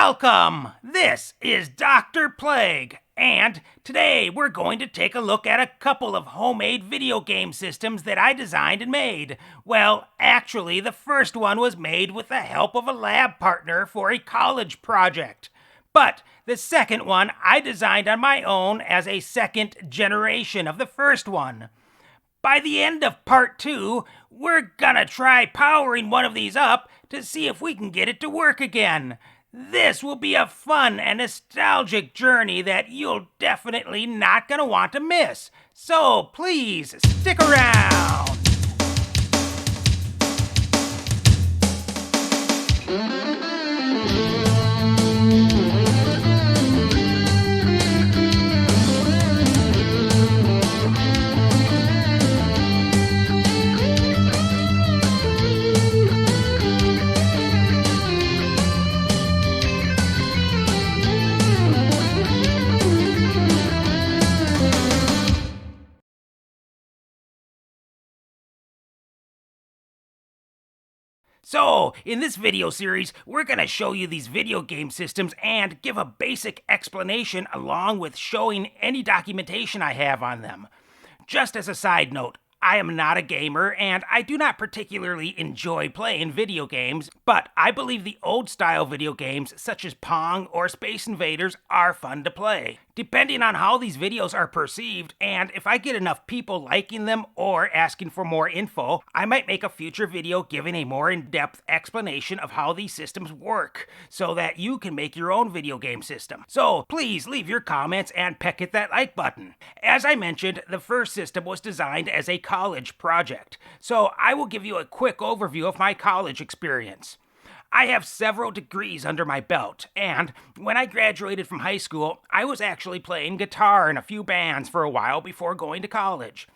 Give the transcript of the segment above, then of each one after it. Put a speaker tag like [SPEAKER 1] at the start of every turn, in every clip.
[SPEAKER 1] Welcome! This is Dr. Plague, and today we're going to take a look at a couple of homemade video game systems that I designed and made. Well, actually, the first one was made with the help of a lab partner for a college project. But the second one I designed on my own as a second generation of the first one. By the end of part 2, we're gonna try powering one of these up to see if we can get it to work again. This will be a fun and nostalgic journey that you'll definitely not gonna want to miss. So please stick around. So, in this video series, we're going to show you these video game systems and give a basic explanation along with showing any documentation I have on them. Just as a side note, I am not a gamer and I do not particularly enjoy playing video games, but I believe the old style video games such as Pong or Space Invaders are fun to play. Depending on how these videos are perceived, and if I get enough people liking them or asking for more info, I might make a future video giving a more in-depth explanation of how these systems work, so that you can make your own video game system. So please leave your comments and peck at that like button. As I mentioned, the first system was designed as a college project, so I will give you a quick overview of my college experience. I have several degrees under my belt, and when I graduated from high school, I was actually playing guitar in a few bands for a while before going to college.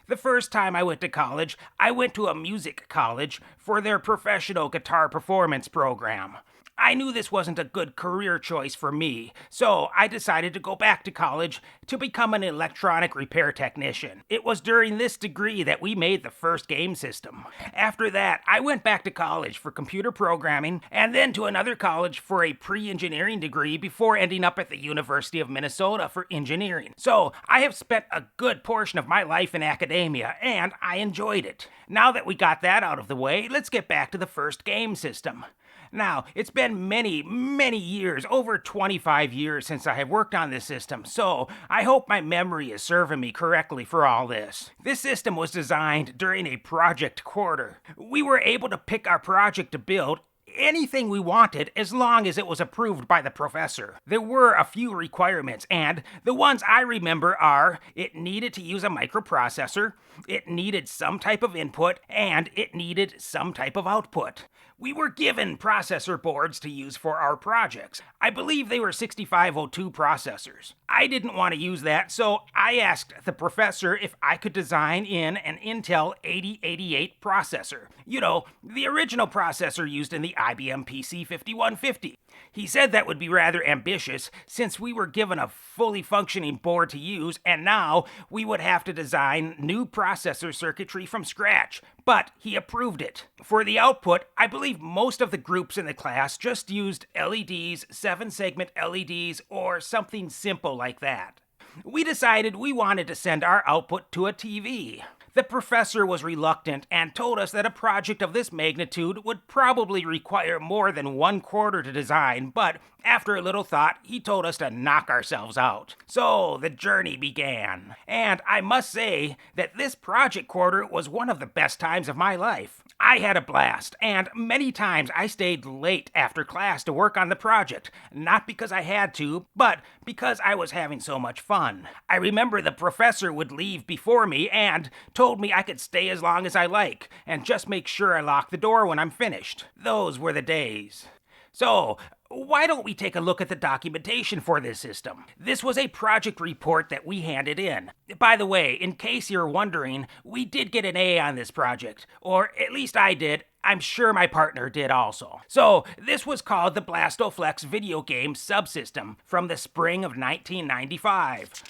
[SPEAKER 1] The first time I went to college, I went to a music college for their professional guitar performance program. I knew this wasn't a good career choice for me, so I decided to go back to college to become an electronic repair technician. It was during this degree that we made the first game system. After that, I went back to college for computer programming and then to another college for a pre-engineering degree before ending up at the University of Minnesota for engineering. So I have spent a good portion of my life in academia, and I enjoyed it. Now that we got that out of the way, let's get back to the first game system. Now, it's been many years, over 25 years since I have worked on this system, so I hope my memory is serving me correctly for all this. This system was designed during a project quarter. We were able to pick our project to build anything we wanted as long as it was approved by the professor. There were a few requirements, and the ones I remember are it needed to use a microprocessor, it needed some type of input, and it needed some type of output. We were given processor boards to use for our projects. I believe they were 6502 processors. I didn't want to use that, so I asked the professor if I could design in an Intel 8088 processor. You know, the original processor used in the IBM PC 5150. He said that would be rather ambitious since we were given a fully functioning board to use, and now we would have to design new processor circuitry from scratch. But he approved it. For the output, I believe most of the groups in the class just used LEDs, 7-segment LEDs, or something simple like that. We decided we wanted to send our output to a TV. The professor was reluctant and told us that a project of this magnitude would probably require more than 1 quarter to design, but after a little thought, he told us to knock ourselves out. So the journey began. And I must say that this project quarter was one of the best times of my life. I had a blast, and many times I stayed late after class to work on the project, not because I had to, but because I was having so much fun. I remember the professor would leave before me and told me I could stay as long as I like, and just make sure I lock the door when I'm finished. Those were the days. So, why don't we take a look at the documentation for this system? This was a project report that we handed in. By the way, in case you're wondering, we did get an A on this project, or at least I did. I'm sure my partner did also. So, this was called the Blastoflex video game subsystem from the spring of 1995.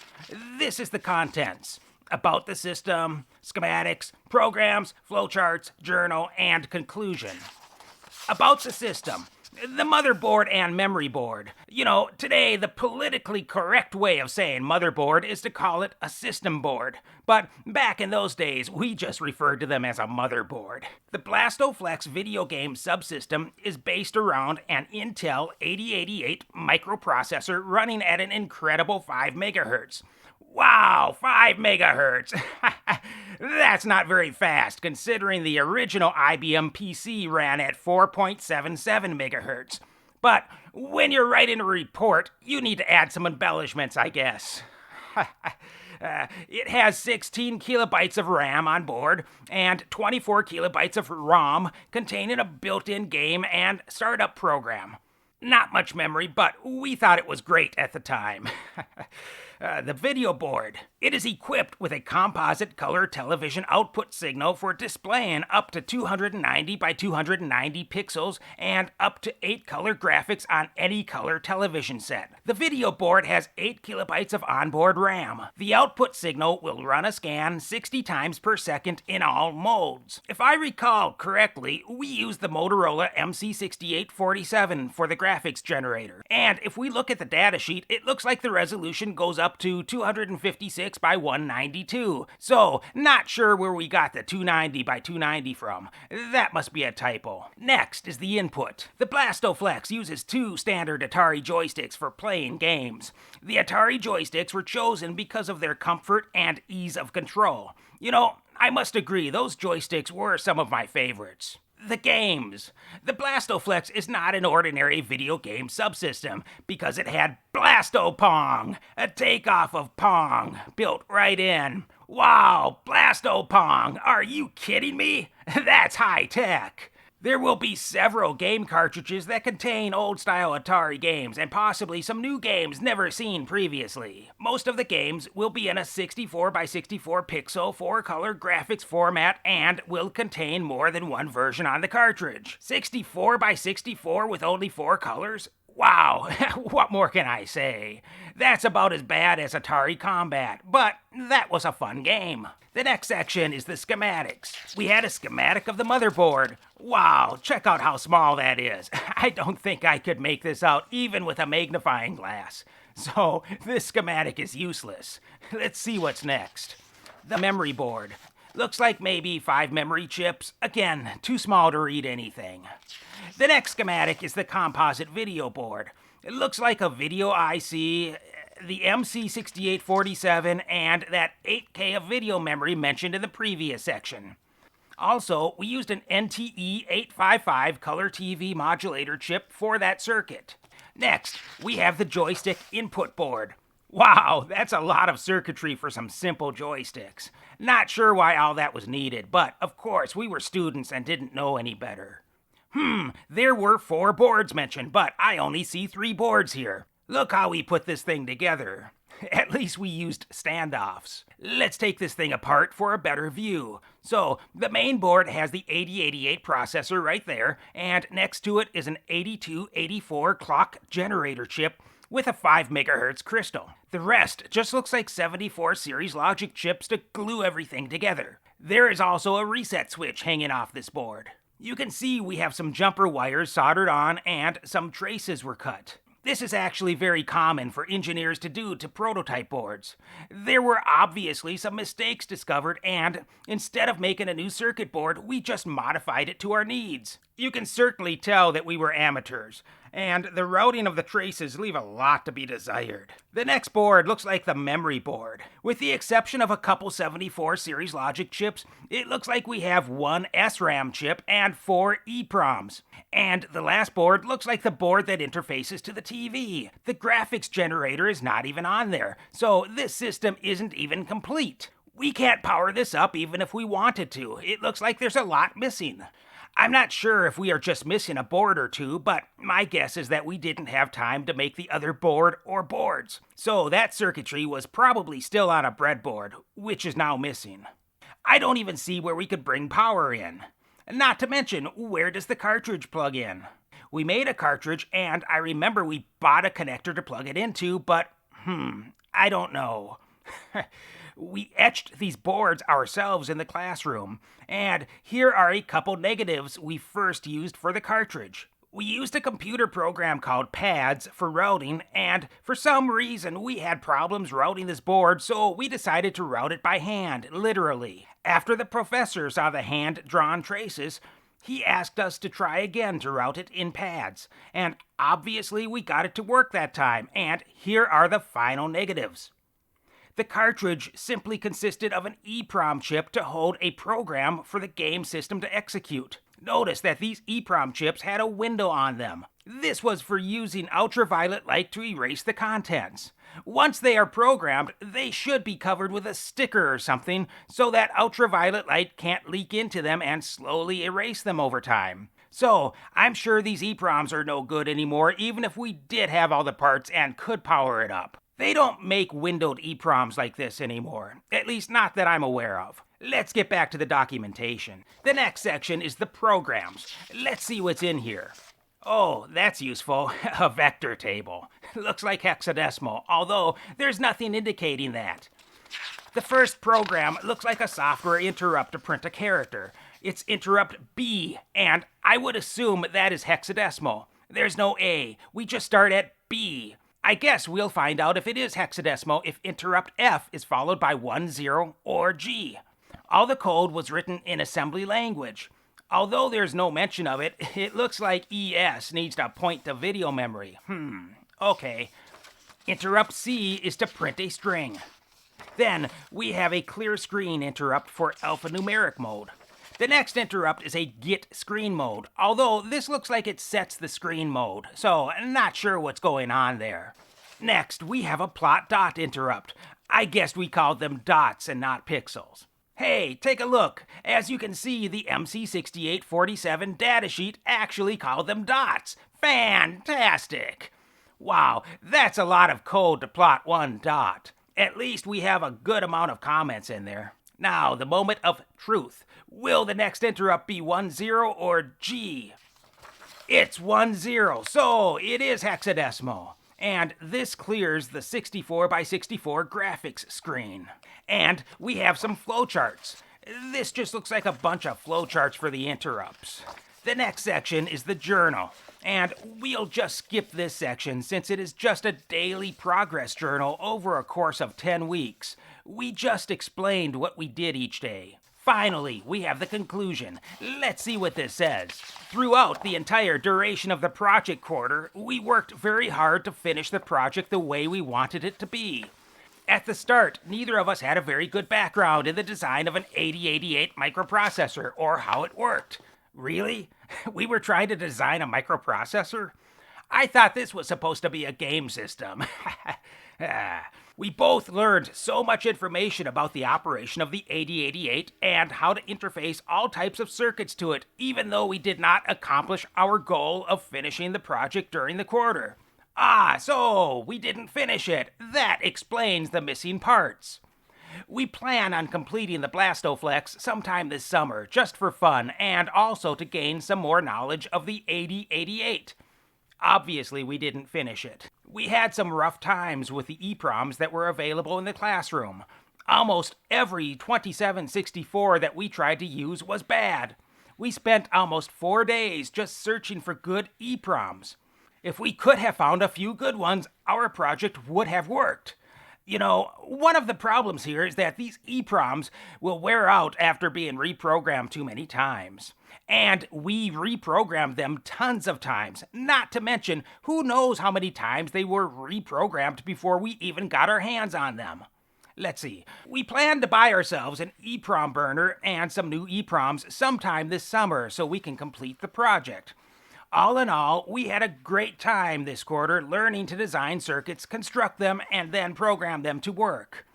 [SPEAKER 1] This is the contents. About the system, schematics, programs, flowcharts, journal, and conclusion. About the system. The motherboard and memory board. You know, today the politically correct way of saying motherboard is to call it a system board. But back in those days, we just referred to them as a motherboard. The BlastoFlex video game subsystem is based around an Intel 8088 microprocessor running at an incredible 5 megahertz. Wow, 5 megahertz! That's not very fast, considering the original IBM PC ran at 4.77 megahertz. But when you're writing a report, you need to add some embellishments, I guess. It has 16 kilobytes of RAM on board and 24 kilobytes of ROM containing a built-in game and startup program. Not much memory, but we thought it was great at the time. The video board. It is equipped with a composite color television output signal for displaying up to 290 by 290 pixels and up to 8 color graphics on any color television set. The video board has 8 kilobytes of onboard RAM. The output signal will run a scan 60 times per second in all modes. If I recall correctly, we used the Motorola MC6847 for the graphics generator. And if we look at the datasheet, it looks like the resolution goes up to 256 by 192. So, not sure where we got the 290 by 290 from. That must be a typo. Next is the input. The BlastoFlex uses 2 standard Atari joysticks for playing games. The Atari joysticks were chosen because of their comfort and ease of control. You know, I must agree, those joysticks were some of my favorites. The games. The BlastoFlex is not an ordinary video game subsystem because it had Blasto-Pong, a takeoff of Pong, built right in. Wow, Blasto-Pong, are you kidding me? That's high tech. There will be several game cartridges that contain old-style Atari games and possibly some new games never seen previously. Most of the games will be in a 64 by 64 pixel 4-color graphics format and will contain more than one version on the cartridge. 64 by 64 with only 4 colors? Wow, what more can I say? That's about as bad as Atari Combat, but that was a fun game. The next section is the schematics. We had a schematic of the motherboard. Wow, check out how small that is. I don't think I could make this out even with a magnifying glass. So, this schematic is useless. Let's see what's next. The memory board. Looks like maybe 5 memory chips. Again, too small to read anything. The next schematic is the composite video board. It looks like a video IC, the MC6847, and that 8K of video memory mentioned in the previous section. Also, we used an NTE855 color TV modulator chip for that circuit. Next, we have the joystick input board. Wow, that's a lot of circuitry for some simple joysticks. Not sure why all that was needed, but of course we were students and didn't know any better. There were 4 boards mentioned, but I only see 3 boards here. Look how we put this thing together. At least we used standoffs. Let's take this thing apart for a better view. So, the main board has the 8088 processor right there, and next to it is an 8284 clock generator chip with a 5 megahertz crystal. The rest just looks like 74 series logic chips to glue everything together. There is also a reset switch hanging off this board. You can see we have some jumper wires soldered on and some traces were cut. This is actually very common for engineers to do to prototype boards. There were obviously some mistakes discovered, and instead of making a new circuit board, we just modified it to our needs. You can certainly tell that we were amateurs, and the routing of the traces leave a lot to be desired. The next board looks like the memory board. With the exception of a couple 74 series logic chips, it looks like we have 1 SRAM chip and 4 EPROMs. And the last board looks like the board that interfaces to the TV. The graphics generator is not even on there, so this system isn't even complete. We can't power this up even if we wanted to. It looks like there's a lot missing. I'm not sure if we are just missing a board or two, but my guess is that we didn't have time to make the other board or boards. So that circuitry was probably still on a breadboard, which is now missing. I don't even see where we could bring power in. Not to mention, where does the cartridge plug in? We made a cartridge, and I remember we bought a connector to plug it into, but, I don't know. We etched these boards ourselves in the classroom, and here are a couple negatives we first used for the cartridge. We used a computer program called PADS for routing, and for some reason we had problems routing this board, so we decided to route it by hand, literally. After the professor saw the hand-drawn traces, he asked us to try again to route it in PADS, and obviously we got it to work that time, and here are the final negatives. The cartridge simply consisted of an EPROM chip to hold a program for the game system to execute. Notice that these EPROM chips had a window on them. This was for using ultraviolet light to erase the contents. Once they are programmed, they should be covered with a sticker or something so that ultraviolet light can't leak into them and slowly erase them over time. So, I'm sure these EPROMs are no good anymore, even if we did have all the parts and could power it up. They don't make windowed EPROMs like this anymore, at least not that I'm aware of. Let's get back to the documentation. The next section is the programs. Let's see what's in here. Oh, that's useful. A vector table. Looks like hexadecimal, although there's nothing indicating that. The first program looks like a software interrupt to print a character. It's interrupt B, and I would assume that is hexadecimal. There's no A. We just start at B. I guess we'll find out if it is hexadecimal if interrupt F is followed by 1, 0, or G. All the code was written in assembly language. Although there's no mention of it, it looks like ES needs to point to video memory. Okay. Interrupt C is to print a string. Then we have a clear screen interrupt for alphanumeric mode. The next interrupt is a get screen mode, although this looks like it sets the screen mode, so I'm not sure what's going on there. Next, we have a plot dot interrupt. I guess we called them dots and not pixels. Hey, take a look. As you can see, the MC6847 datasheet actually called them dots. Fantastic! Wow, that's a lot of code to plot one dot. At least we have a good amount of comments in there. Now, the moment of truth. Will the next interrupt be 1, 0 or G? It's 1, 0, so it is hexadecimal. And this clears the 64 by 64 graphics screen. And we have some flowcharts. This just looks like a bunch of flowcharts for the interrupts. The next section is the journal. And we'll just skip this section since it is just a daily progress journal over a course of 10 weeks. We just explained what we did each day. Finally, we have the conclusion. Let's see what this says. Throughout the entire duration of the project quarter, we worked very hard to finish the project the way we wanted it to be. At the start, neither of us had a very good background in the design of an 8088 microprocessor or how it worked. Really? We were trying to design a microprocessor? I thought this was supposed to be a game system. We both learned so much information about the operation of the 8088 and how to interface all types of circuits to it, even though we did not accomplish our goal of finishing the project during the quarter. So we didn't finish it. That explains the missing parts. We plan on completing the Blastoflex sometime this summer, just for fun, and also to gain some more knowledge of the 8088. Obviously, we didn't finish it. We had some rough times with the EPROMs that were available in the classroom. Almost every 2764 that we tried to use was bad. We spent almost 4 days just searching for good EPROMs. If we could have found a few good ones, our project would have worked. You know, one of the problems here is that these EPROMs will wear out after being reprogrammed too many times. And we reprogrammed them tons of times, not to mention who knows how many times they were reprogrammed before we even got our hands on them. Let's see, we plan to buy ourselves an EPROM burner and some new EPROMs sometime this summer so we can complete the project. All in all, we had a great time this quarter learning to design circuits, construct them, and then program them to work.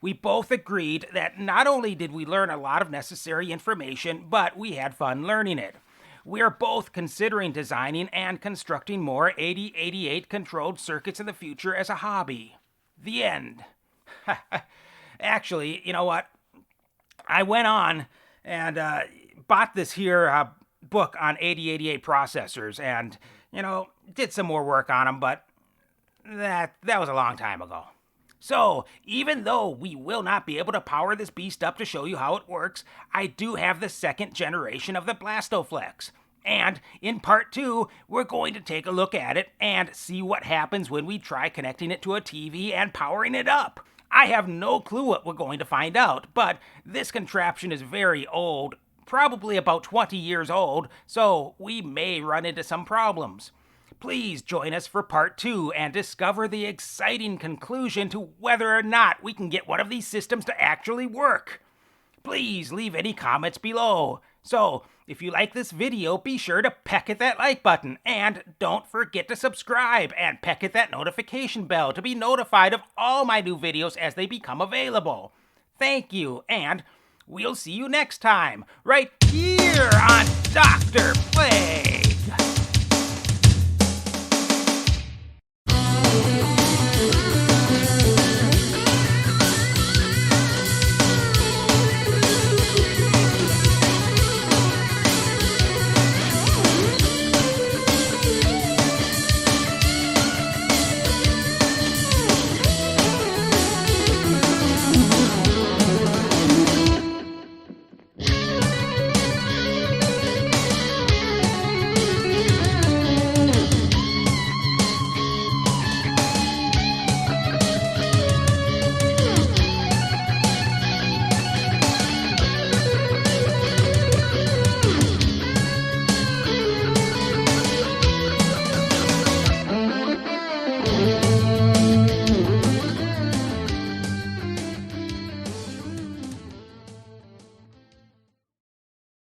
[SPEAKER 1] We both agreed that not only did we learn a lot of necessary information, but we had fun learning it. We are both considering designing and constructing more 8088 controlled circuits in the future as a hobby. The end. Actually, you know what? I went on and bought this here book on 8088 processors and, did some more work on them, but that was a long time ago. So, even though we will not be able to power this beast up to show you how it works, I do have the second generation of the Blastoflex. And in part 2, we're going to take a look at it and see what happens when we try connecting it to a TV and powering it up. I have no clue what we're going to find out, but this contraption is very old, probably about 20 years old, so we may run into some problems. Please join us for part 2 and discover the exciting conclusion to whether or not we can get one of these systems to actually work. Please leave any comments below. So, if you like this video, be sure to peck at that like button, and don't forget to subscribe and peck at that notification bell to be notified of all my new videos as they become available. Thank you, and we'll see you next time, right here on Dr. Play.